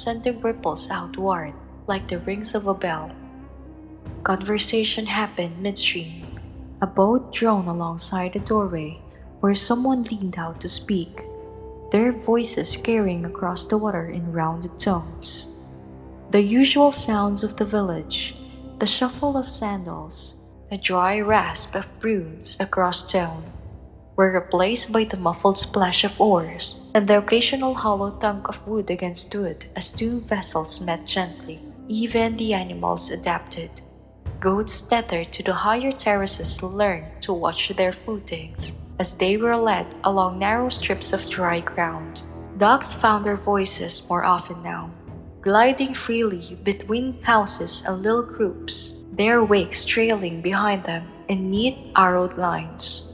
sending ripples outward like the rings of a bell. Conversation happened midstream. A boat droned alongside the doorway where someone leaned out to speak, their voices carrying across the water in rounded tones. The usual sounds of the village, the shuffle of sandals, the dry rasp of brooms across town, were replaced by the muffled splash of oars and the occasional hollow thunk of wood against wood as two vessels met gently. Even the animals adapted. Goats tethered to the higher terraces learned to watch their footings as they were led along narrow strips of dry ground. Dogs found their voices more often now, gliding freely between houses and little groups, their wakes trailing behind them in neat arrowed lines.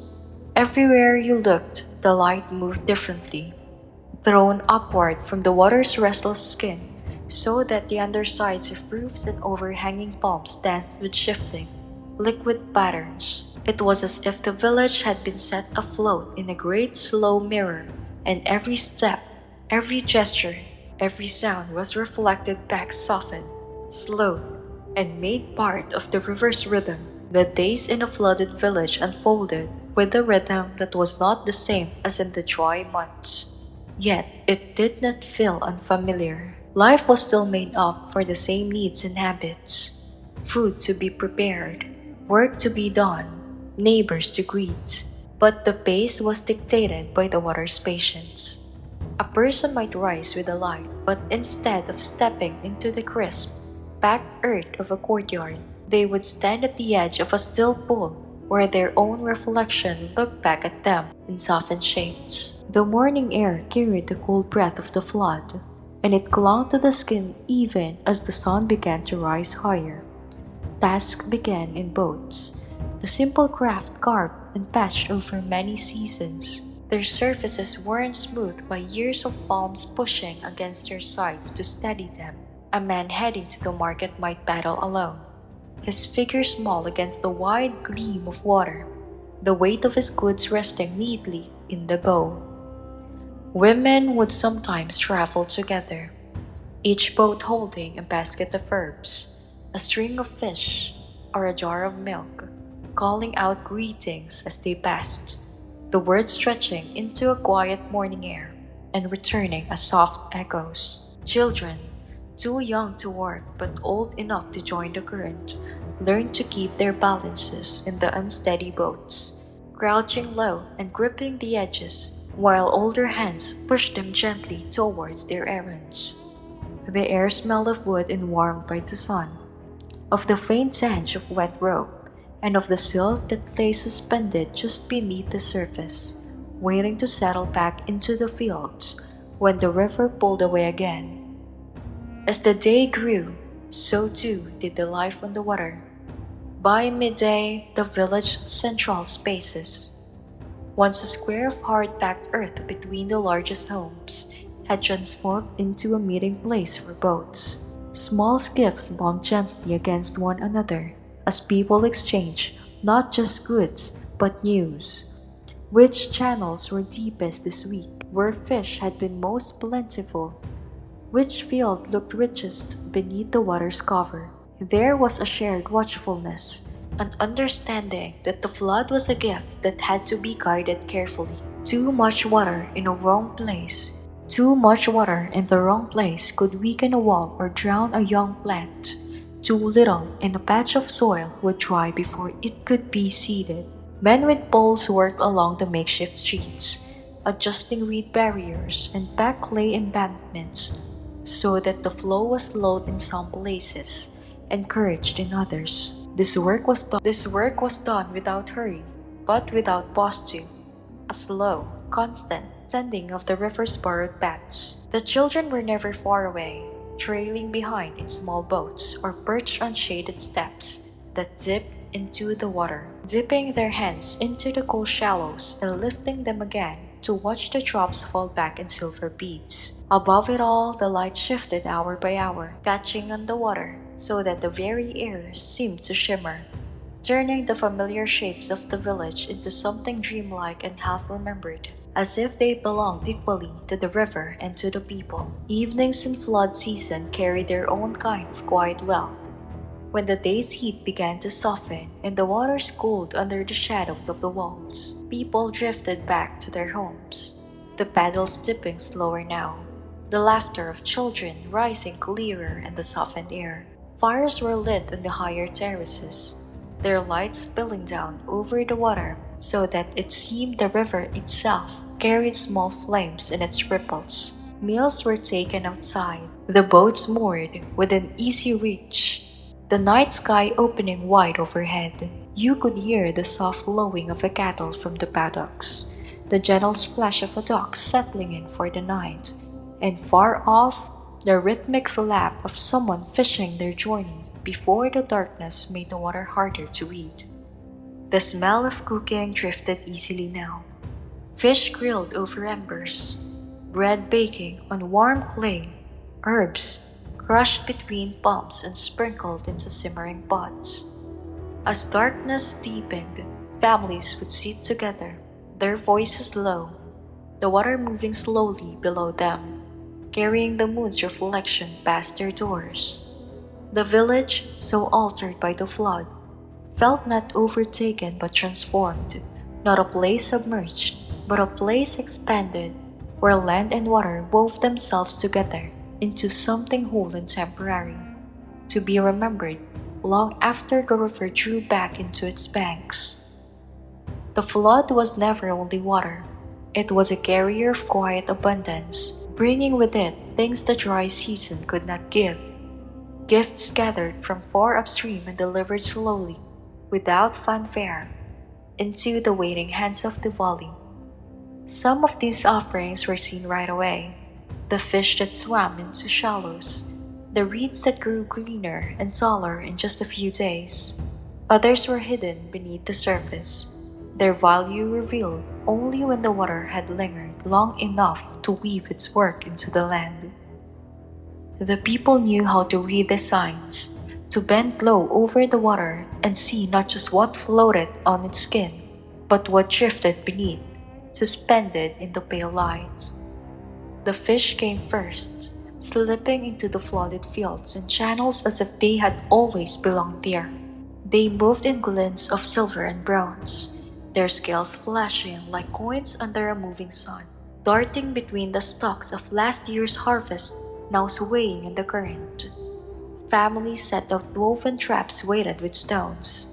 Everywhere you looked, the light moved differently, thrown upward from the water's restless skin, so that the undersides of roofs and overhanging palms danced with shifting, liquid patterns. It was as if the village had been set afloat in a great slow mirror, and every step, every gesture, every sound was reflected back softened, slowed, and made part of the river's rhythm. The days in a flooded village unfolded with a rhythm that was not the same as in the dry months. Yet it did not feel unfamiliar. Life was still made up for the same needs and habits. Food to be prepared, work to be done, neighbors to greet. But the pace was dictated by the water's patience. A person might rise with a light, but instead of stepping into the crisp, packed earth of a courtyard, they would stand at the edge of a still pool where their own reflection looked back at them in softened shades. The morning air carried the cool breath of the flood, and it clung to the skin even as the sun began to rise higher. Tasks began in boats, the simple craft carved and patched over many seasons. Their surfaces worn smooth by years of palms pushing against their sides to steady them. A man heading to the market might paddle alone, his figure small against the wide gleam of water, the weight of his goods resting neatly in the bow. Women would sometimes travel together, each boat holding a basket of herbs, a string of fish, or a jar of milk, calling out greetings as they passed, the words stretching into a quiet morning air and returning as soft echoes. Children, too young to work but old enough to join the current, learned to keep their balances in the unsteady boats, crouching low and gripping the edges, while older hands pushed them gently towards their errands. The air smelled of wood and warmed by the sun, of the faint stench of wet rope, and of the silt that lay suspended just beneath the surface, waiting to settle back into the fields when the river pulled away again. As the day grew, so too did the life on the water. By midday, the village central spaces, once a square of hard-packed earth between the largest homes, had transformed into a meeting place for boats. Small skiffs bumped gently against one another as people exchanged not just goods but news. Which channels were deepest this week? Where fish had been most plentiful? Which field looked richest beneath the water's cover? There was a shared watchfulness, an understanding that the flood was a gift that had to be guarded carefully. Too much water in a wrong place. Too much water in the wrong place could weaken a wall or drown a young plant. Too little in a patch of soil would dry before it could be seeded. Men with poles worked along the makeshift streets, adjusting reed barriers and packed clay embankments so that the flow was slowed in some places, encouraged in others. This work was done without hurry, but without pause too. A slow, constant sending of the river's borrowed paths. The children were never far away, trailing behind in small boats or perched on shaded steps that dipped into the water, dipping their hands into the cool shallows and lifting them again to watch the drops fall back in silver beads. Above it all, the light shifted hour by hour, catching on the water so that the very air seemed to shimmer, turning the familiar shapes of the village into something dreamlike and half-remembered. as if they belonged equally to the river and to the people. Evenings in flood season carried their own kind of quiet wealth. When the day's heat began to soften and the waters cooled under the shadows of the walls, people drifted back to their homes, the paddles dipping slower now, the laughter of children rising clearer in the softened air. Fires were lit on the higher terraces, their lights spilling down over the water so that it seemed the river itself carried small flames in its ripples. Meals were taken outside, the boats moored within easy reach, the night sky opening wide overhead. You could hear the soft lowing of a cattle from the paddocks, the gentle splash of a dog settling in for the night, and far off, the rhythmic slap of someone fishing their journey before the darkness made the water harder to read. The smell of cooking drifted easily now. Fish grilled over embers, bread baking on warm clay, herbs crushed between palms and sprinkled into simmering pots. As darkness deepened, families would sit together, their voices low, the water moving slowly below them, carrying the moon's reflection past their doors. The village, so altered by the flood, felt not overtaken but transformed, not a place submerged, but a place expanded, where land and water wove themselves together into something whole and temporary, to be remembered long after the river drew back into its banks. The flood was never only water. It was a carrier of quiet abundance, bringing with it things the dry season could not give. Gifts gathered from far upstream and delivered slowly, without fanfare, into the waiting hands of the valley. Some of these offerings were seen right away: the fish that swam into shallows, the reeds that grew greener and taller in just a few days. Others were hidden beneath the surface, their value revealed only when the water had lingered long enough to weave its work into the land. The people knew how to read the signs, to bend low over the water and see not just what floated on its skin, but what drifted beneath, suspended in the pale light. The fish came first, slipping into the flooded fields and channels as if they had always belonged there. They moved in glints of silver and bronze, their scales flashing like coins under a moving sun, darting between the stalks of last year's harvest now swaying in the current. Families set up woven traps weighted with stones,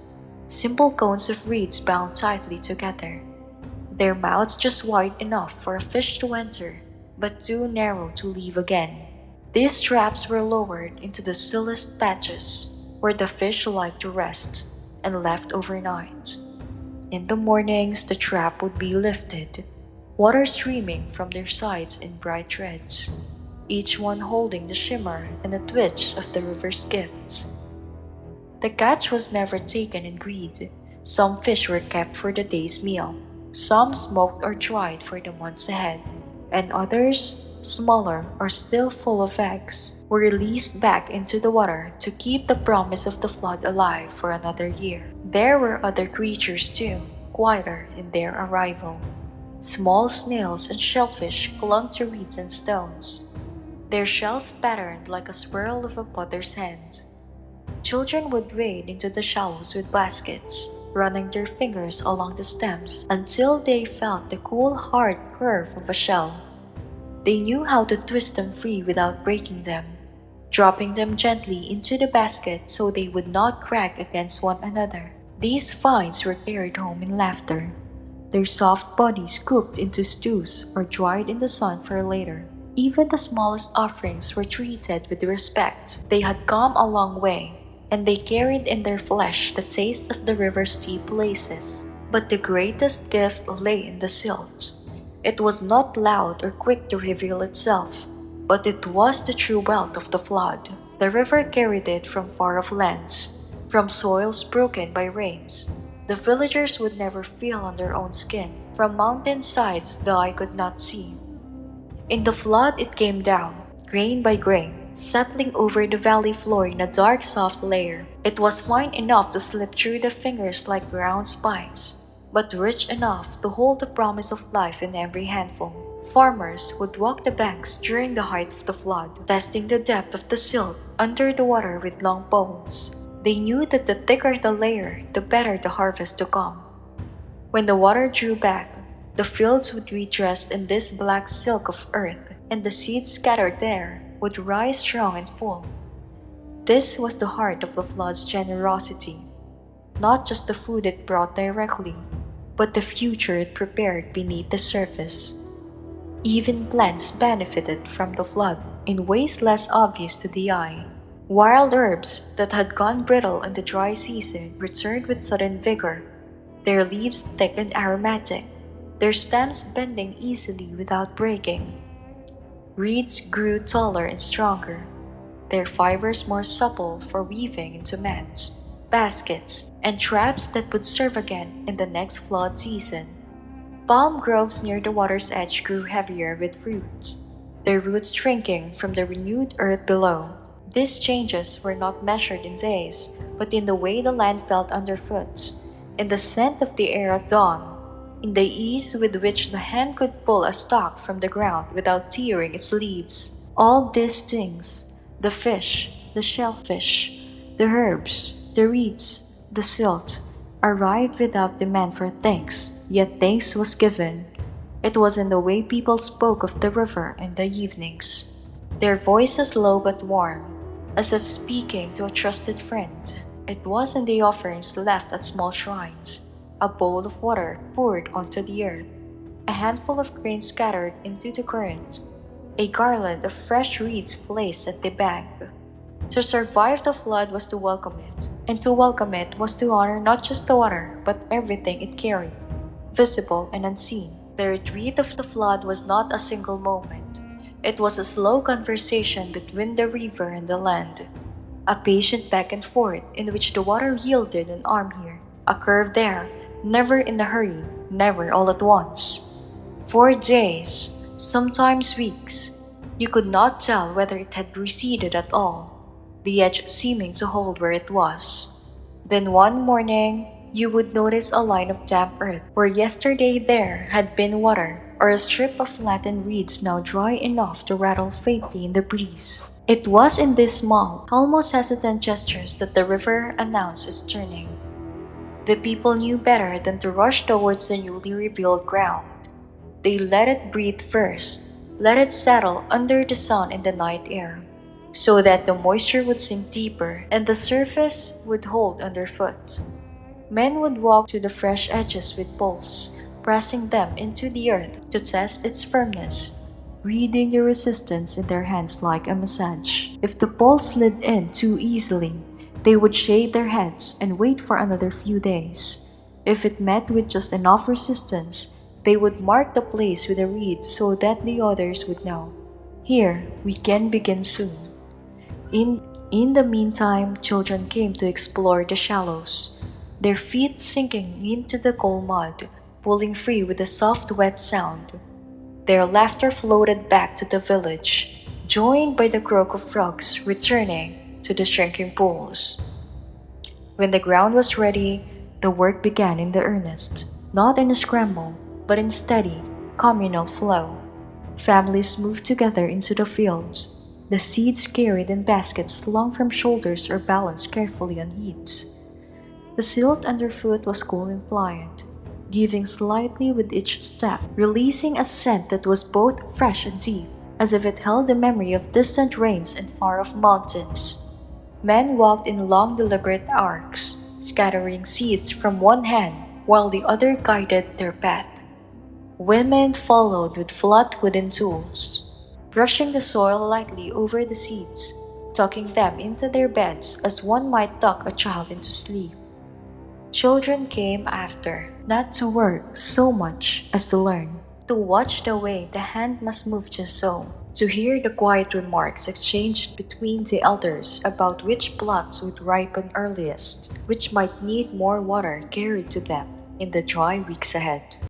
simple cones of reeds bound tightly together, their mouths just wide enough for a fish to enter, but too narrow to leave again. These traps were lowered into the stillest patches, where the fish liked to rest, and left overnight. In the mornings, the trap would be lifted, water streaming from their sides in bright threads, each one holding the shimmer and the twitch of the river's gifts. The catch was never taken in greed. Some fish were kept for the day's meal, some smoked or dried for the months ahead, and others, smaller or still full of eggs, were released back into the water to keep the promise of the flood alive for another year. There were other creatures too, quieter in their arrival. Small snails and shellfish clung to reeds and stones, their shells patterned like a swirl of a potter's hand. Children would wade into the shallows with baskets, running their fingers along the stems until they felt the cool, hard curve of a shell. They knew how to twist them free without breaking them, dropping them gently into the basket so they would not crack against one another. These finds were carried home in laughter, their soft bodies cooked into stews or dried in the sun for later. Even the smallest offerings were treated with respect. They had come a long way, and they carried in their flesh the taste of the river's deep places. But the greatest gift lay in the silt. It was not loud or quick to reveal itself, but it was the true wealth of the flood. The river carried it from far-off lands, from soils broken by rains. The villagers would never feel on their own skin, from mountain sides the eye could not see. In the flood it came down, grain by grain, settling over the valley floor in a dark soft layer. It was fine enough to slip through the fingers like ground spines, but rich enough to hold the promise of life in every handful. Farmers would walk the banks during the height of the flood, testing the depth of the silt under the water with long poles. They knew that the thicker the layer, the better the harvest to come. When the water drew back, the fields would be dressed in this black silk of earth, and the seeds scattered there would rise strong and full. This was the heart of the flood's generosity, not just the food it brought directly, but the future it prepared beneath the surface. Even plants benefited from the flood in ways less obvious to the eye. Wild herbs that had gone brittle in the dry season returned with sudden vigor, their leaves thick and aromatic, their stems bending easily without breaking. Reeds grew taller and stronger, their fibers more supple for weaving into mats, baskets, and traps that would serve again in the next flood season. Palm groves near the water's edge grew heavier with fruits, their roots shrinking from the renewed earth below. These changes were not measured in days, but in the way the land felt underfoot, in the scent of the air at dawn, in the ease with which the hand could pull a stalk from the ground without tearing its leaves. All these things, the fish, the shellfish, the herbs, the reeds, the silt, arrived without demand for thanks, yet thanks was given. It was in the way people spoke of the river in the evenings, their voices low but warm, as if speaking to a trusted friend. It was in the offerings left at small shrines, a bowl of water poured onto the earth, a handful of grain scattered into the current, a garland of fresh reeds placed at the bank. To survive the flood was to welcome it, and to welcome it was to honor not just the water, but everything it carried, visible and unseen. The retreat of the flood was not a single moment. It was a slow conversation between the river and the land, a patient back and forth in which the water yielded an arm here, a curve there, never in a hurry, never all at once. For days, sometimes weeks, you could not tell whether it had receded at all, the edge seeming to hold where it was. Then one morning, you would notice a line of damp earth where yesterday there had been water, or a strip of flattened reeds now dry enough to rattle faintly in the breeze. It was in these small, almost hesitant gestures that the river announced its turning. The people knew better than to rush towards the newly revealed ground. They let it breathe first, let it settle under the sun in the night air, so that the moisture would sink deeper and the surface would hold underfoot. Men would walk to the fresh edges with poles, pressing them into the earth to test its firmness, reading the resistance in their hands like a massage. If the pole slid in too easily, they would shade their heads and wait for another few days. If it met with just enough resistance, they would mark the place with a reed so that the others would know. Here, we can begin soon. In the meantime, children came to explore the shallows, their feet sinking into the cold mud, pulling free with a soft wet sound. Their laughter floated back to the village, joined by the croak of frogs returning to the shrinking pools. When the ground was ready, the work began in the earnest, not in a scramble, but in steady, communal flow. Families moved together into the fields, the seeds carried in baskets slung from shoulders or balanced carefully on heads. The silt underfoot was cool and pliant, giving slightly with each step, releasing a scent that was both fresh and deep, as if it held the memory of distant rains and far-off mountains. Men walked in long deliberate arcs, scattering seeds from one hand while the other guided their path. Women followed with flat wooden tools, brushing the soil lightly over the seeds, tucking them into their beds as one might tuck a child into sleep. Children came after, not to work so much as to learn, to watch the way the hand must move just so, to hear the quiet remarks exchanged between the elders about which plots would ripen earliest, which might need more water carried to them in the dry weeks ahead.